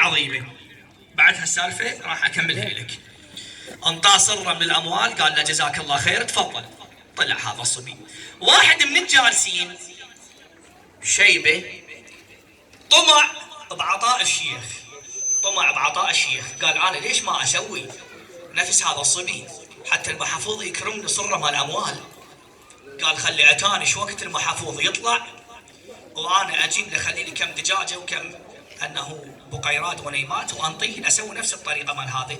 عظيمة. بعد هالسالفة راح أكملها لك. انطاه سرا من الأموال، قال له جزاك الله خير تفضل. طلع هذا الصبي. واحد من الجالسين شيبة طمع بعطاء الشيخ، قال أنا ليش ما أسوي نفس هذا الصبي حتى المحفوظ يكرمني صرة مال أموال. قال خلي أتاني وقت المحفوظ يطلع وأنا أجيب له، خلي لي كم دجاجة وكم أنه بقيرات ونيمات وأنطيه، أسوي نفس الطريقة مال هذا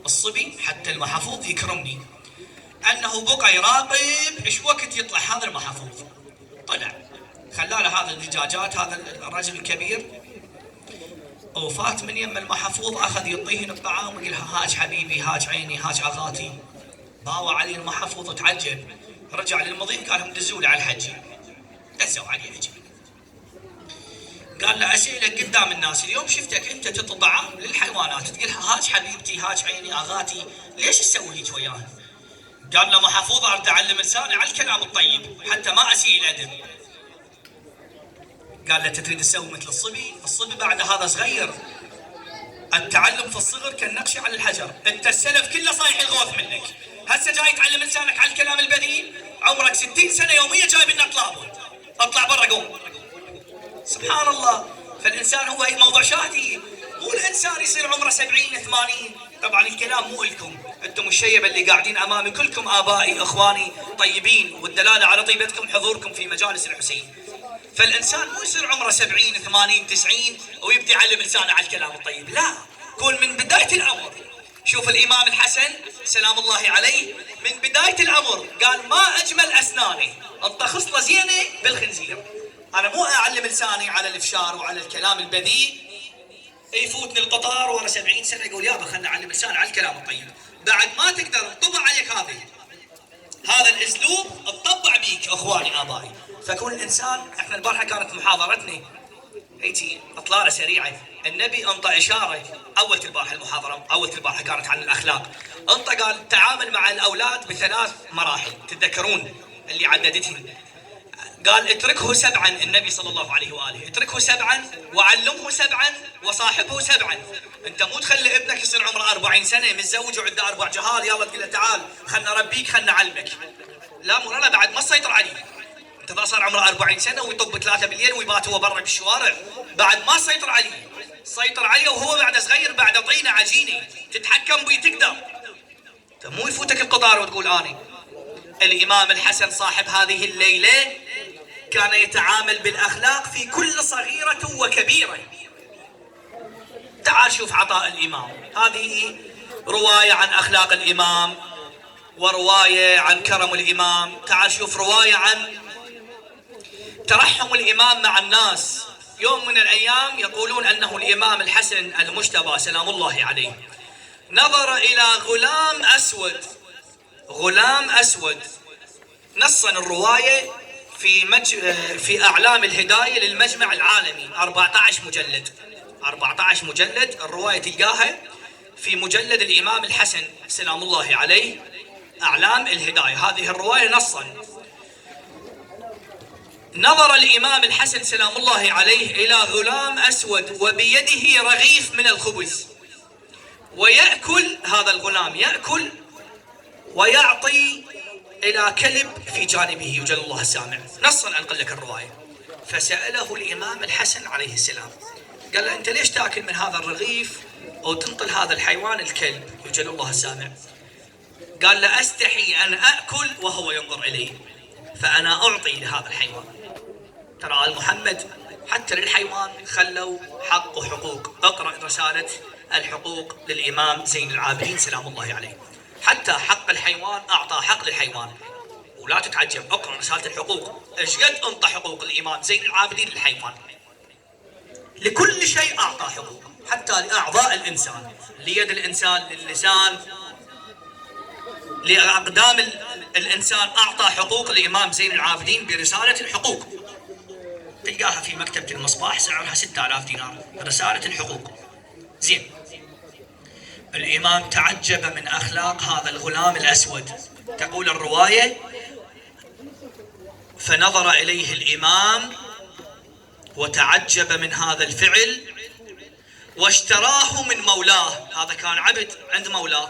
الصبي حتى المحفوظ يكرمني، أنه بقى يراقب إيش وقت يطلع هذا المحفوظ. طلع خلاله هذا الدجاجات، هذا الرجل الكبير، وفات من يم المحفوظ أخذ يعطيهن الطعام ويقول هاج حبيبي، هاج عيني، هاج أغاتي. باوى عليه المحفوظ تعجب، رجع للمضيف قال لهم دزوا لي على الحجي، دزوا عليه حجي. قال له أسألك قدام الناس، اليوم شفتك أنت تعطي طعام للحيوانات تقولها هاج حبيبتي، هاج عيني، أغاتي، ليش تسوي هيك وياها؟ قال له محفوظ أريد أعلم لساني على الكلام الطيب حتى ما أسيء الأدب. قال له تريد تسوي مثل الصبي؟ الصبي بعد هذا صغير، التعلم في الصغر كالنقش على الحجر، انت السلف كله صايح الغوث منك، هسه جاي تعلم لسانك على الكلام البذيء، عمرك 60 سنه يوميه جايب لنا طلابه، اطلع برا قوم. سبحان الله. فالانسان هو موضوع شاهدي، مو الانسان يصير عمره 70 80. طبعا الكلام مو لكم انتم الشيبه اللي قاعدين امامي، كلكم ابائي اخواني طيبين، والدلاله على طيبتكم حضوركم في مجالس الحسين. فالإنسان مو يصير عمره 70 80 90 ويبدي يعلم لسانه على الكلام الطيب، لا، كون من بداية الأمر. شوف الإمام الحسن سلام الله عليه من بداية الأمر قال ما أجمل أسناني، أنت خصلة زينة بالخنزير. أنا مو أعلم لساني على الإفشار وعلى الكلام البذيء، يفوتني القطار وأنا 70 سنة يقول يابا خلنا أعلم لساني على الكلام الطيب. بعد ما تقدر انطبع عليك هذا الاسلوب تطبع بيك اخواني ابائي. فكون الانسان، احنا البارحه كانت محاضرتنا هيجي اطلاله سريعه، النبي انطى اشاره اول البارحه، المحاضره اول البارحه كانت عن الاخلاق، انطى قال تعامل مع الاولاد بثلاث مراحل، تتذكرون اللي عددتهم؟ قال اتركه سبعا، النبي صلى الله عليه واله اتركه سبعا وعلمه سبعا وصاحبه سبعا. انت مو تخلي ابنك يصير عمره 40 سنه متزوج وعنده 4 جهال يلا تقول له تعال خلنا نربيك خلنا نعلمك، لا مو لا، بعد ما تسيطر عليه. انت اذا صار عمره 40 سنه ويطب 3 بالليل ويبات هو برا بالشوارع، بعد ما تسيطر عليه، سيطر عليه وهو بعد صغير، بعد طينه عجينه تتحكم بيه تقدر. انت مو يفوتك القطار وتقول اني. الامام الحسن صاحب هذه الليله كان يتعامل بالاخلاق في كل صغيره وكبيره. تعال شوف عطاء الامام، هذه روايه عن اخلاق الامام وروايه عن كرم الامام. تعال شوف روايه عن ترحم الامام مع الناس. يوم من الايام يقولون انه الامام الحسن المجتبى سلام الله عليه نظر الى غلام اسود. نصا الروايه في اعلام الهدايه للمجمع العالمي 14 مجلد، الروايه تلقاها في مجلد الامام الحسن سلام الله عليه اعلام الهدايه، هذه الروايه نصا. نظر الامام الحسن سلام الله عليه الى غلام اسود وبيده رغيف من الخبز، ويأكل هذا الغلام يأكل ويعطي إلى كلب في جانبه يجل الله السامع. نصا أنقل لك الرواية. فسأله الإمام الحسن عليه السلام قال له أنت ليش تأكل من هذا الرغيف وتنطل هذا الحيوان الكلب يجل الله السامع؟ قال له أستحي أن أكل وهو ينظر إلي، فأنا أعطي لهذا الحيوان. ترى محمد حتى للحيوان خلوا حق وحقوق. اقرأ رسالة الحقوق للإمام زين العابدين سلام الله عليه، حتى حق الحيوان أعطى حق للحيوان. ولا تتعجب، اقرأ رسالة الحقوق ايش قد انطى حقوق الإمام زين العابدين للحيوان. لكل شيء أعطى حقوق، حتى لأعضاء الإنسان، ليد الإنسان، للسان، لأقدام الإنسان أعطى حقوق الإمام زين العابدين برسالة الحقوق. تلقاها في مكتبة المصباح سعرها 6000 دينار رسالة الحقوق. زين، الإمام تعجب من أخلاق هذا الغلام الأسود. تقول الرواية فنظر إليه الإمام وتعجب من هذا الفعل واشتراه من مولاه، هذا كان عبد عند مولاه،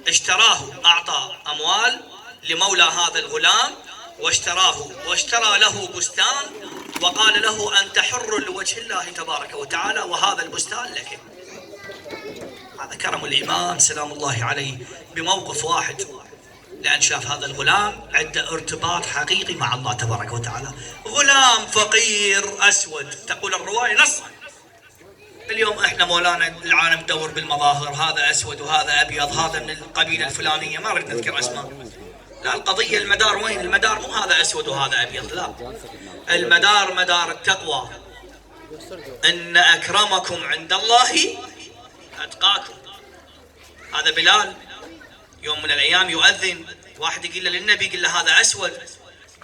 اشتراه، أعطى أموال لمولى هذا الغلام واشتراه، واشترى له بستان وقال له أنت حر لوجه الله تبارك وتعالى وهذا البستان لك. هذا كرم الإمام سلام الله عليه بموقف واحد، لأن شاف هذا الغلام عنده ارتباط حقيقي مع الله تبارك وتعالى. غلام فقير أسود، تقول الرواية نصا. اليوم احنا مولانا العالم تدور بالمظاهر، هذا أسود وهذا أبيض، هذا من القبيلة الفلانية، ما أريد نذكر أسماء. لا، القضية المدار وين؟ المدار مو هذا أسود وهذا أبيض، لا، المدار مدار التقوى. إن أكرمكم عند الله أتقاكم. هذا بلال يوم من الأيام يؤذن، واحد يقول له للنبي، يقول له هذا أسود،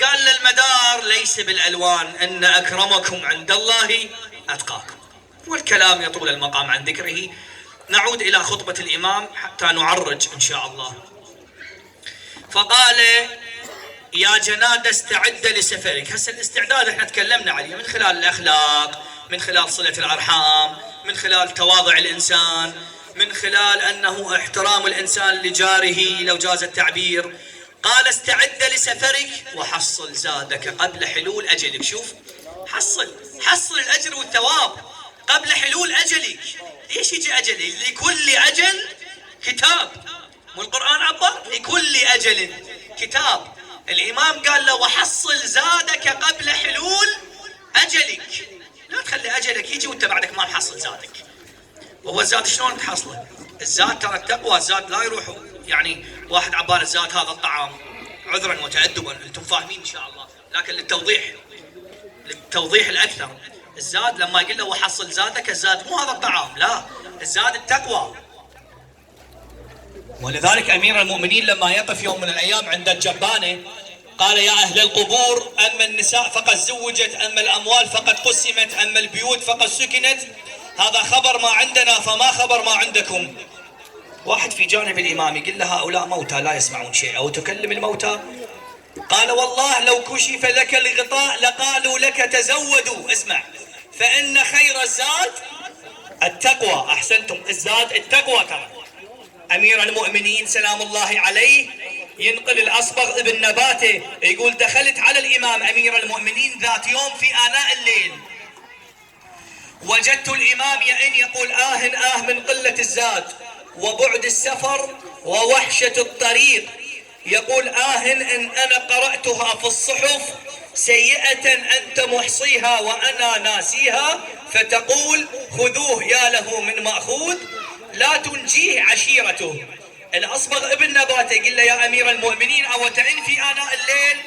قال له المدار ليس بالألوان، إن أكرمكم عند الله أتقاكم. والكلام يطول المقام عن ذكره، نعود إلى خطبة الإمام حتى نعرج إن شاء الله. فقال يا جناد استعد لسفرك. هسه الاستعداد احنا تكلمنا عليه من خلال الأخلاق، من خلال صلة الأرحام، من خلال تواضع الإنسان، من خلال أنه احترام الإنسان لجاره لو جاز التعبير. قال استعد لسفرك وحصل زادك قبل حلول أجلك. شوف، حصل الأجر والثواب قبل حلول أجلك. ليش يجي أجل؟ لكل أجل كتاب، مو القرآن عبر؟ لكل أجل كتاب. الإمام قال له وحصل زادك قبل حلول أجلك. لا تخلي أجلك يجي وانت بعدك ما محصل زادك. وهو الزاد شلون تحصله؟ الزاد ترى التقوى، الزاد لا يروح يعني واحد عبال الزاد هذا الطعام، عذرا وتأدبا انتم فاهمين ان شاء الله، لكن للتوضيح الأكثر، الزاد لما يقول له وحصل زادك، الزاد مو هذا الطعام، لا، الزاد التقوى. ولذلك أمير المؤمنين لما يقف يوم من الأيام عند الجبانة قال يا أهل القبور أما النساء فقد زوجت، أما الأموال فقد قسمت، أما البيوت فقد سكنت، هذا خبر ما عندنا فما خبر ما عندكم. واحد في جانب الإمام يقول له هؤلاء موتى لا يسمعون شيء، أو تكلم الموتى؟ قال والله لو كشف لك الغطاء لقالوا لك تزودوا. اسمع، فإن خير الزاد التقوى. أحسنتم، الزاد التقوى. ترى أمير المؤمنين سلام الله عليه ينقل الأصبغ ابن نباته يقول دخلت على الإمام أمير المؤمنين ذات يوم في آناء الليل، وجدت الإمام يقول آه من قلة الزاد وبعد السفر ووحشة الطريق. يقول إن أنا قرأتها في الصحف سيئة أنت محصيها وأنا ناسيها، فتقول خذوه يا له من مأخوذ لا تنجيه عشيرته. الأصبغ ابن نباته قال له يا أمير المؤمنين أو تئن في آناء الليل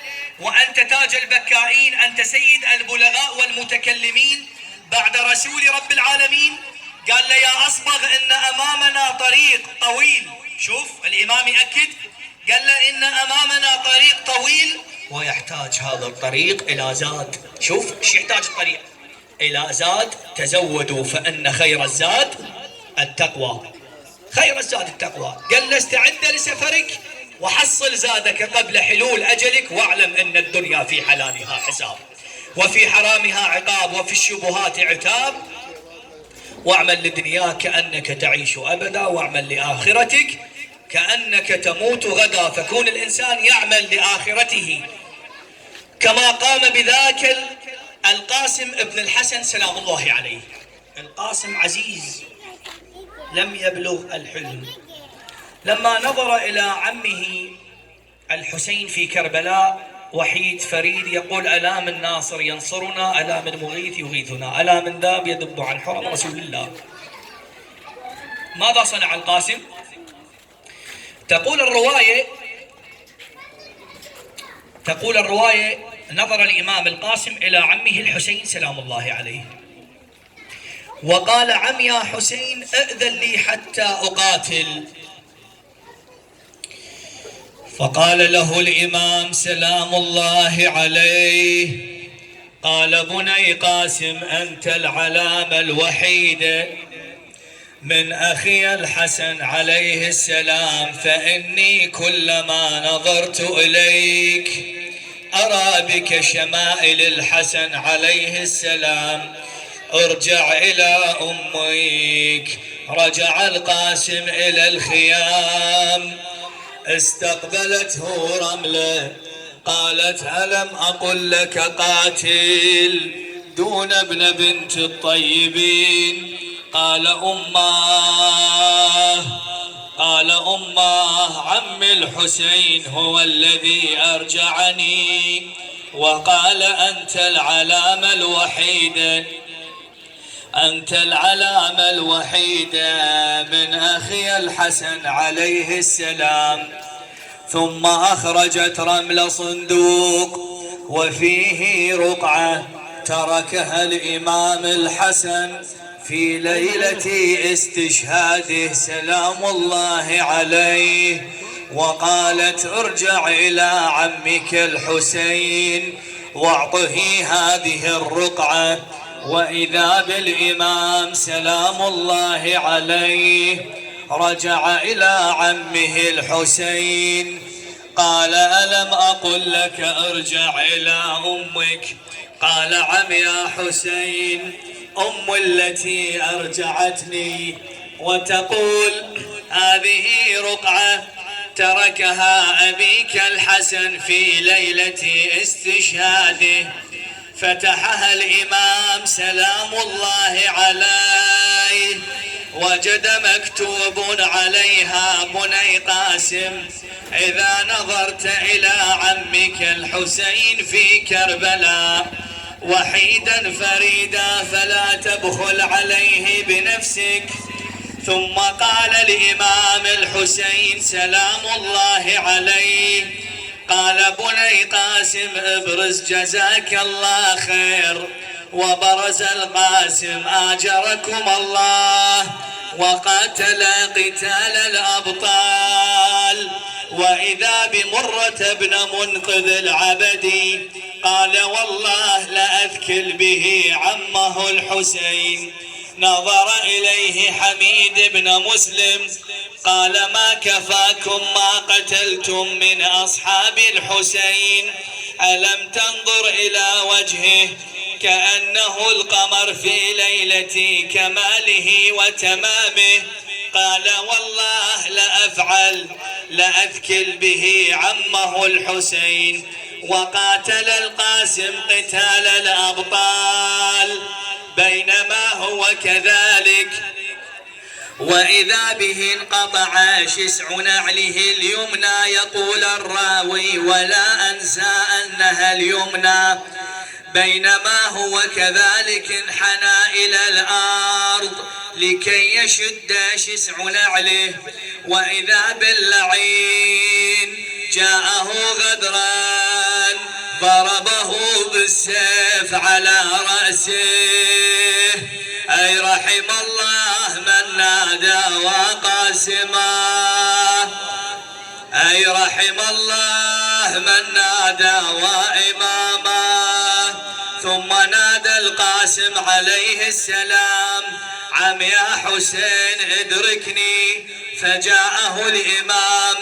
وأنت تاج البكائين، أنت سيد البلغاء والمتكلمين بعد رسول رب العالمين. قال له يا أصبغ إن أمامنا طريق طويل. شوف الإمام يأكد، قال له إن أمامنا طريق طويل ويحتاج هذا الطريق إلى زاد. شوف ايش يحتاج الطريق؟ إلى زاد. تزودوا فإن خير الزاد التقوى. خير الزاد التقوى. قال له استعد لسفرك وحصل زادك قبل حلول أجلك، واعلم أن الدنيا في حلالها حساب وفي حرامها عقاب وفي الشبهات عتاب، واعمل لدنياك كأنك تعيش أبدا، واعمل لآخرتك كأنك تموت غدا. فكون الإنسان يعمل لآخرته كما قام بذاك القاسم ابن الحسن سلام الله عليه. القاسم عزيز لم يبلغ الحلم، لما نظر إلى عمه الحسين في كربلاء وحيد فريد يقول ألا من ناصر ينصرنا، ألا من مغيث يغيثنا، ألا من ذاب يذب عن حرم رسول الله. ماذا صنع القاسم؟ تقول الرواية نظر الإمام القاسم إلى عمه الحسين سلام الله عليه وقال عم يا حسين ائذن لي حتى أقاتل. فقال له الإمام سلام الله عليه قال بني قاسم أنت العلامة الوحيدة من أخي الحسن عليه السلام، فإني كلما نظرت إليك أرى بك شمائل الحسن عليه السلام، ارجع إلى أمك. رجع القاسم إلى الخيام، استقبلته رملة، قالت ألم أقل لك قاتل دون ابن بنت الطيبين؟ قال أماه عم الحسين هو الذي أرجعني، وقال أنت العلامة الوحيدة من أخي الحسن عليه السلام. ثم أخرجت رمل صندوق وفيه رقعة تركها الإمام الحسن في ليلة استشهاده سلام الله عليه، وقالت ارجع إلى عمك الحسين واعطه هذه الرقعة. وإذا بالإمام سلام الله عليه رجع إلى عمه الحسين، قال ألم أقل لك ارجع إلى أمك؟ قال عم يا حسين، أم التي أرجعتني وتقول هذه رقعة تركها أبيك الحسن في ليلة استشهاده. فتحها الإمام سلام الله عليه، وجد مكتوب عليها بني قاسم إذا نظرت إلى عمك الحسين في كربلاء وحيدا فريدا فلا تبخل عليه بنفسك. ثم قال الإمام الحسين سلام الله عليه، قال بني قاسم ابرز جزاك الله خير. وبرز القاسم آجركم الله وقاتل قتال الأبطال. وإذا بمرة بن منقذ العبدي قال والله لأذكل به عمه الحسين. نظر إليه حميد بن مسلم قال ما كفاكم ما قتلتم من أصحاب الحسين؟ ألم تنظر إلى وجهه كأنه القمر في ليلة كماله وتمامه؟ قال والله لأفعل، لأذكل به عمه الحسين. وقاتل القاسم قتال الأبطال. بينما هو كذلك وإذا به انقطع شسع نعله اليمنى، يقول الراوي ولا أنسى أنها اليمنى. بينما هو كذلك انحنى إلى الأرض لكي يشد شسع نعله، وإذا باللعين جاءه غدران ضربه بالسيف على رأسه. أي رحم الله من نادى وقاسما، أي رحم الله من نادى وإماما. ثم نادى القاسم عليه السلام عم يا حسين ادركني. فجاءه الإمام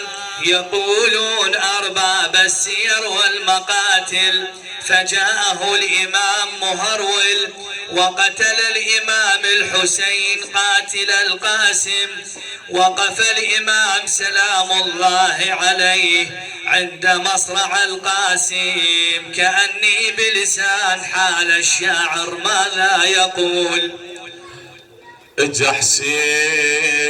يقولون أرباب السير والمقاتل، فجاءه الإمام مهرول وقتل الإمام الحسين قاتل القاسم. وقف الإمام سلام الله عليه عند مصرع القاسم كأني بلسان حال الشاعر ماذا يقول؟ اجا حسين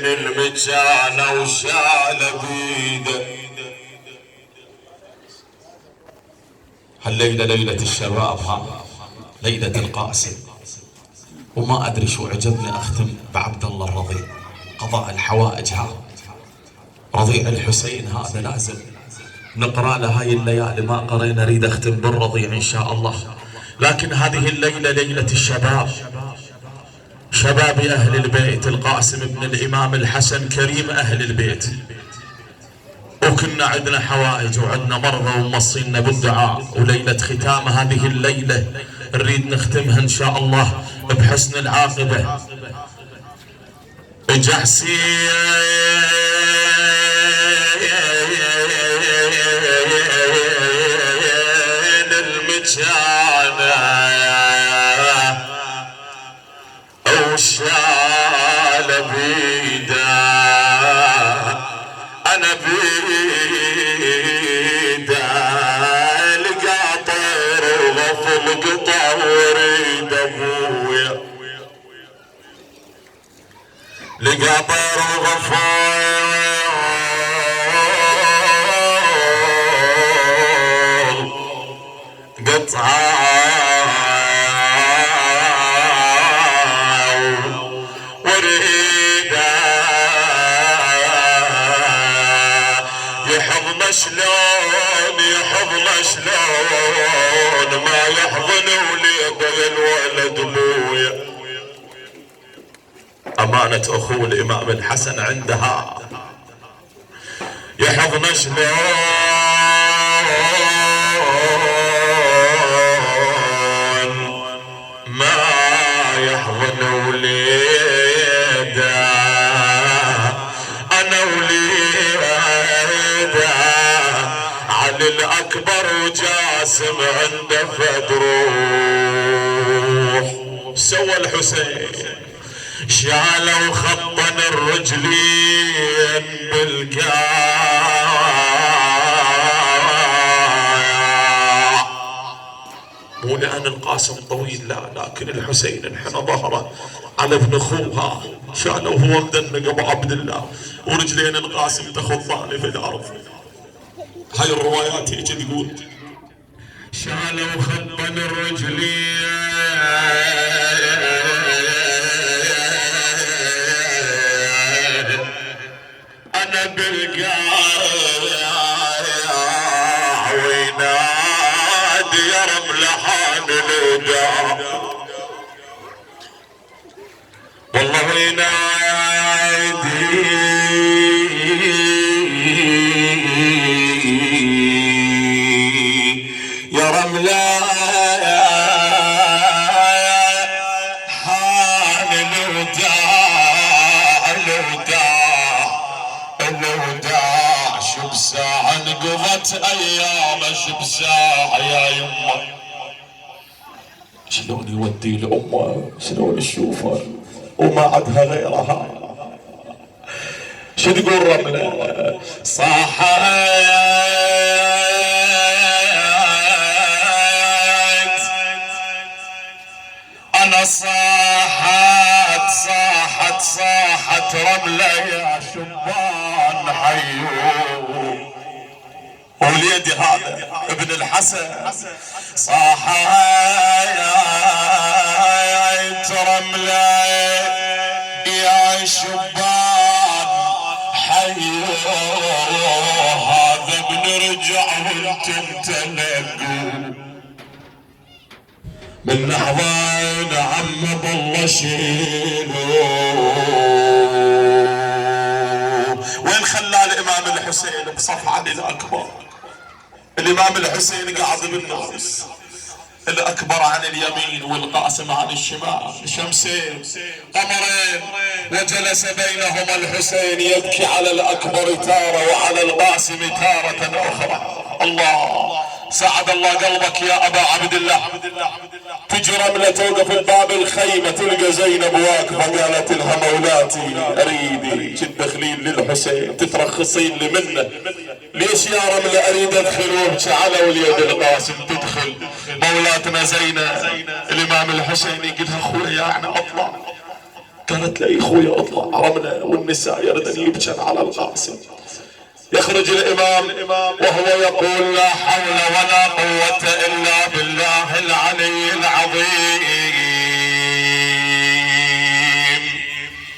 المجانة وشال بيده. هالليلة ليلة الشباب، ليلة القاسم. وما أدري شو عجبني أختم بعبد الله الرضيع، قضاء الحوائج. رضيع الحسين هذا لازم نقرأ له هاي الليالي، ما قرينا نريد أختم بالرضيع إن شاء الله. لكن هذه الليلة ليلة الشباب، شباب أهل البيت، القاسم ابن الإمام الحسن كريم أهل البيت. وكنا عندنا حوائج وعندنا مرضى ومصينا بالدعاء، وليلة ختام هذه الليلة نريد نختمها إن شاء الله بحسن خبر غفور قطعة وريدة يحضن شلون يحضن شلون ما يحضن وليد الولد بويا. أمانة أخوه الإمام الحسن عندها يحضن شلون ما يحضن وليده. أنا وليده علي الأكبر وجاسم عنده فدروح. سوى الحسين شالوا خطن الرجلين بالكاع. مو لأن القاسم طويل لا، لكن الحسين انحنى ظهره على ابن اخوها، شالوا هو مدنق ابو عبد الله ورجلين القاسم تخضان في الارض. هاي الروايات يجي تقول شالوا خطن الرجلين انا بالقاع وينادي يا رب لحان الوداع. والله وينادي يا رملة حان الوداع الوداع شبساع انقضت ايام شبساع يا يمه. شلون يودي لامه شلون تشوفه وما عدها غيرها. شو تقول رملة صاحت انا صاحت رملة يا شبان حيو. وليدي هذا ابن الحسن صاحت رملة يا شبان حيو. هذا بنرجع وانتم تلقوا من نحضان عم بالله شيلوا. وين خلى الامام الحسين بصف علي الاكبر؟ الامام الحسين قاعد بالنص، الاكبر عن اليمين والقاسم عن الشمال، شمسين قمرين، وجلس بينهما الحسين يبكي على الاكبر تاره وعلى القاسم تاره اخرى. الله سعد الله قلبك يا ابا عبد الله. تجي رملة توقف بباب الخيمة تلقى زينب واقفة قالت لها مولاتي اريدي تدخلين للحسين تترخصين لي منه. ليش يا رملة؟ اريد ادخل وابكي على وليد القاسم. تدخل مولاتنا زينب الامام الحسين يقول لها اخويا يعني اطلع. قالت له اخويا اطلع. رملة والنساء يردن يبكن على القاسم. يخرج الامام وهو يقول لا حول ولا قوة الا بالله العلي العظيم.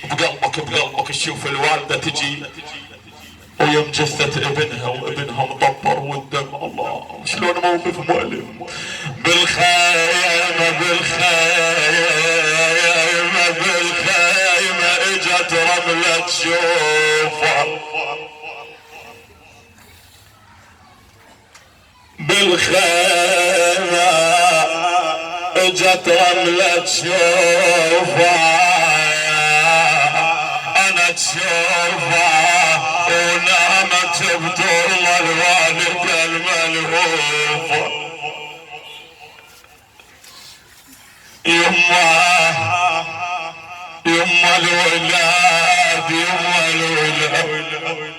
بقلبك تشوف الوالدة تجي ويوم جثة ابنها وابنها مطبر والدم. الله شلون موقف مؤلم. بالخيمة اجت رملة تشوفه. بالخيمة اجت رملة تشوفه. انا تشوفه ونامت بطول الوالدة الملهوفة. يما الولاد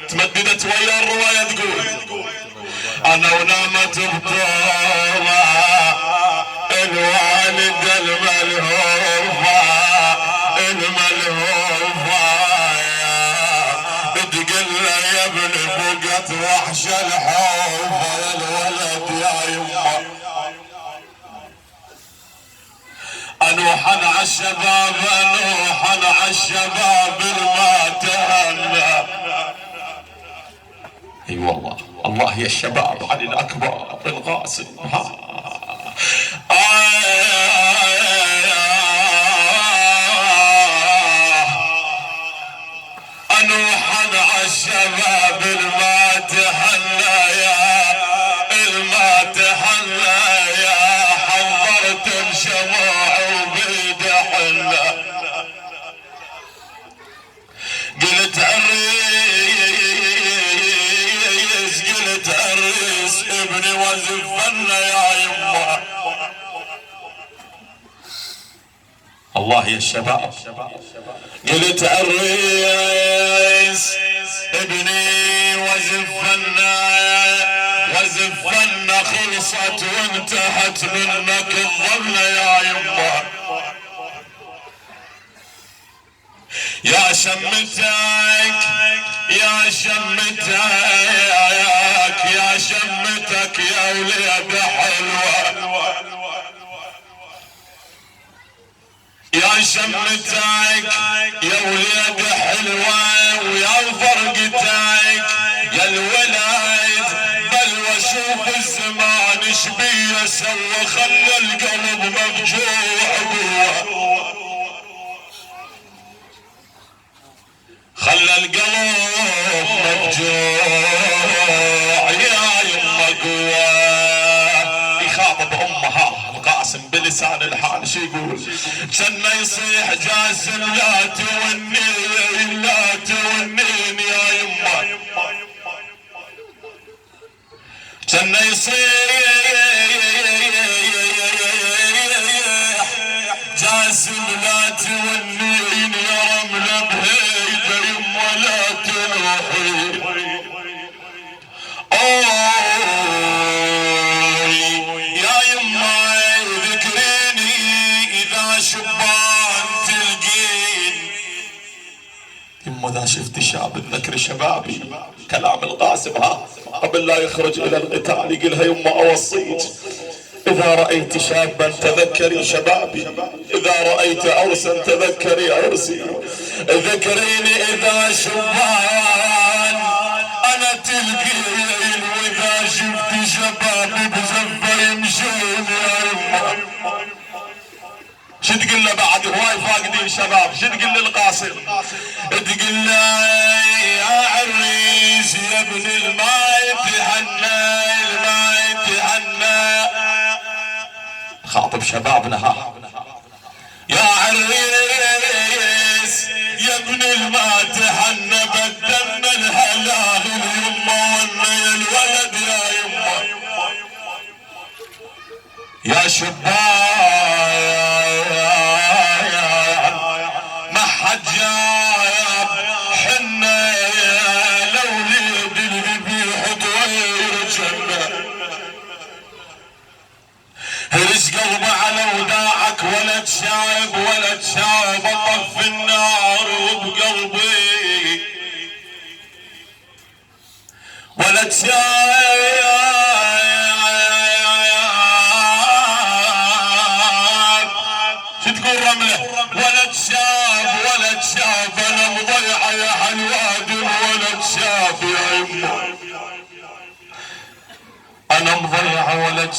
تمددت ويا الرواية تقول انا ونامت بطولة الوالدة الملهوفة وحش الحب يا الولد يا يما. انوحا عالشباب انوحا عالشباب ما تهنى. اي والله الله يا الشباب علي الاكبر القاسم. انوحا عالشباب الما تهنى يا الما تهنى يا حضرت الشموع وبيد حله. قلت عريس ابني وزفنا يا يما. الله يا الشباب. قلت عريس ابني وزفنا خلصت وانتهت منك الظلة يا يما. يا شمتك يا شمتك يا شمتك يا وليد حلوة. يا شمتك يا وليد حلوة ويا فرقتك يا الولد. بل واشوف الزمان شبيه سوى خلى القلب مفجوع قوة. خلى القلب مفجوع يا يما قوة. يخاطب امها القاسم بلسان الحال شو يقول؟ جنة يصيح جاسم لا تونين لا تونين يا يما. جنة يصيح جاسم لا تونين يا رملة بهيبة يما لا تروحي. يا يما ذكريني اذا شبان تلقين. يما اذا شفت شاب تذكر شبابي. كلام القاسم قبل لا يخرج الى القتال يقولها يما اوصيك إذا رأيت شابا تذكري شبابي. إذا رأيت عرسا تذكري عرسي. ذكريني إذا شبان أنا تلقين. وإذا شفت شبابي بزفة يمشون يا يما. شو تقول له بعد هواي فاقدين شباب؟ شو تقول للقاسم؟ تقول له يا عريس يا ابن الماء تهنى الماء تهنى. خاطب شبابنا يا عريس يا ابن الماء تهنى. بدلنا الهلال اليما ونا يا الولد يا يما. يا شباب ما حد جاب حنا لو ليد اللي بيحط غير جنة. هرس قلبي على وداعك ولد شايب ولد شايب اطف النار وبقلبي ولد شايب. شو تقول رملة؟ ولد شاب ولد شاب انا مضيعة يا حلواد ولد شاب يا يما. انا مضيعة ولد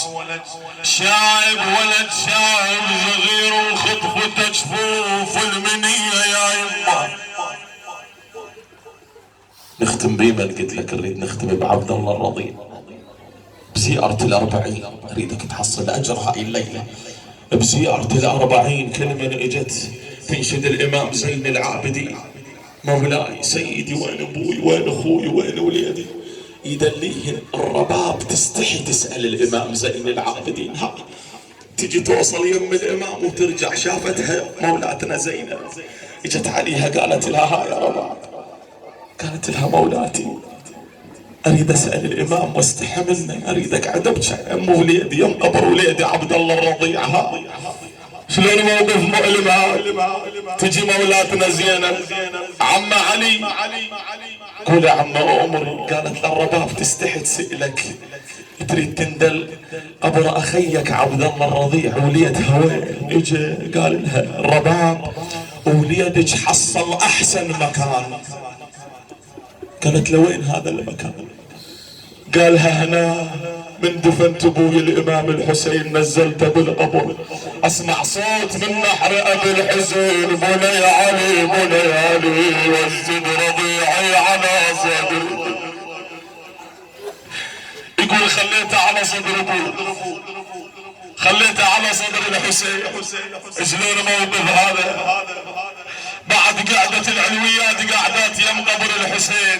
شايب ولد شايب صغير وخطفته جفوف المنية يا يما. نختم بيمن قلت لك نريد نختم بعبد الله الرضي بزيارة ال40. اريدك تحصل اجر هاي الليلة بزيارة ال40. كلمة اجت تنشد الامام زين العابدين. مولاي سيدي وين ابوي وين اخوي وين وليدي. يدليهن الرباب تستحي تسأل الامام زين العابدين. ها تجي توصل يم الامام وترجع شافتها مولاتنا زينب. اجت عليها قالت لها ها يا رباب. قالت لها مولاتي اريد اسال الامام واستحملني. اريدك عدبك ام وليدي يم قبر وليدي عبد الله الرضيع. ها شلون موقف مؤلم. تجي مولاتنا زينب عم علي قول يا عم أمري. قالت للرباب تستحي تسألك، تريد تندل قبر أخيك عبد الله الرضيع وليدها وين؟ اجى قال لها الرباب وليدك حصل أحسن مكان. قالت له وين هذا المكان؟ قالها هنا من دفنت ابوي الامام الحسين نزلته بالقبر، اسمع صوت من نحر ابي الحسين بني علي بني علي واسجد رضيعي على صدري. يقول خليته على صدر ابوي، خليته على صدر الحسين. شلون موقف هذا؟ بعد قعدة العلويات قعدات يم قبر الحسين،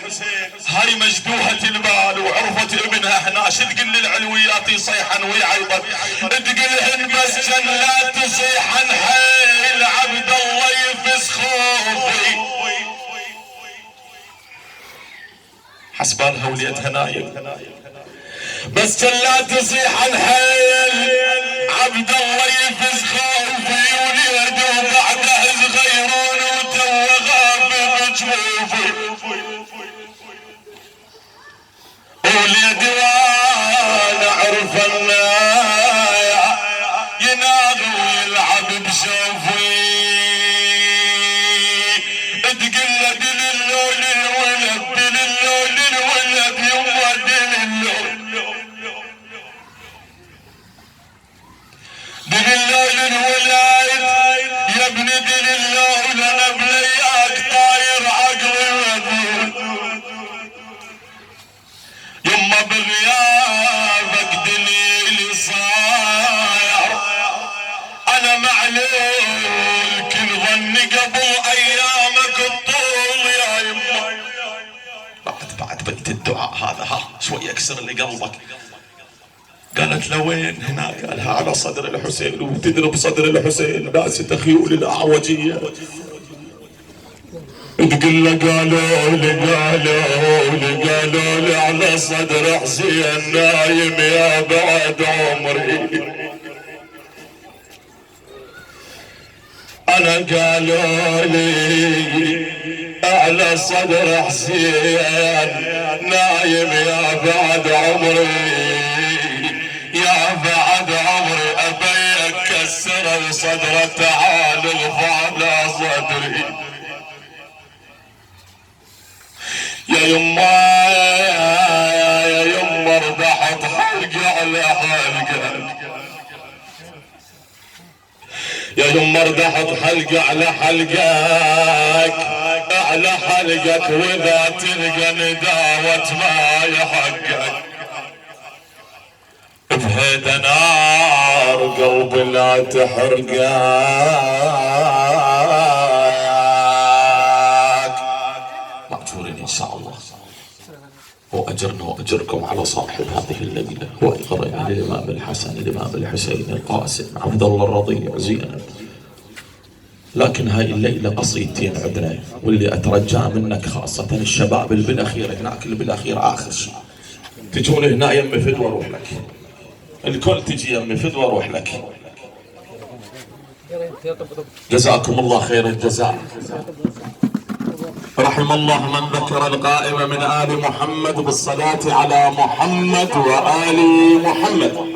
هاي مجدوهة البال وعرفت ابنها هنا. شو تقول للعلويات يصيحن ويعيطن؟ تقولهن بس كان لا تصيحن حيل عبد الله يفس خوفي. حسبالها وليتها نايم، بس كان لا تصيحن حيل عبد الله يفس خوفي. وليده بعده صغيرون وليدي وانا اعرف النايا يناغي ويلعب بشوفي. تقله دللو للولد دللو للولد يما دللو دللو للولد يا ابني دللو لنا بلياك طاير عقلي ودود. يما بغيابك دليلي صاير انا معلول كل ظني قبل ايامك الطول يا يما. بعد بيت الدعاء هذا ها شوي يكسر اللي قلبك. قالت له وين؟ هنا. قالها على صدر الحسين. وتدرب صدر الحسين ناس تخيول الاعوجيه. تقول له قالوا لي على صدر حسين نايم يا بعد عمري. انا قالوا لي على صدر حسين نايم يا بعد عمري يا بعد عمري. ابي اكسر صدره تعال ارفع على صدري. يا يما ارضحت حلقة على حلقة. يا يما ارضحت حلقة على حلقك على حلقك. واذا تلقى نداوة ما يحقك بهيد نار قلبي لا تحرقك. مأجورين إن شاء الله، وأجرنا وأجركم على صاحب هذه الليلة. وإقرأ للإمام الحسن الإمام الحسين القاسم عبد الله الرضيع زينب. لكن هاي الليلة قصيدتين عندنا، واللي أترجاه منك خاصة الشباب اللي بالأخير هناك، اللي بالأخير آخر شيء تجون هنا يمي فدوى أروح لك، الكل تجي يمي فدوى أروح لك. جزاكم الله خير الجزاء. رحم الله من ذكر القائم من آل محمد بالصلاة على محمد وآل محمد.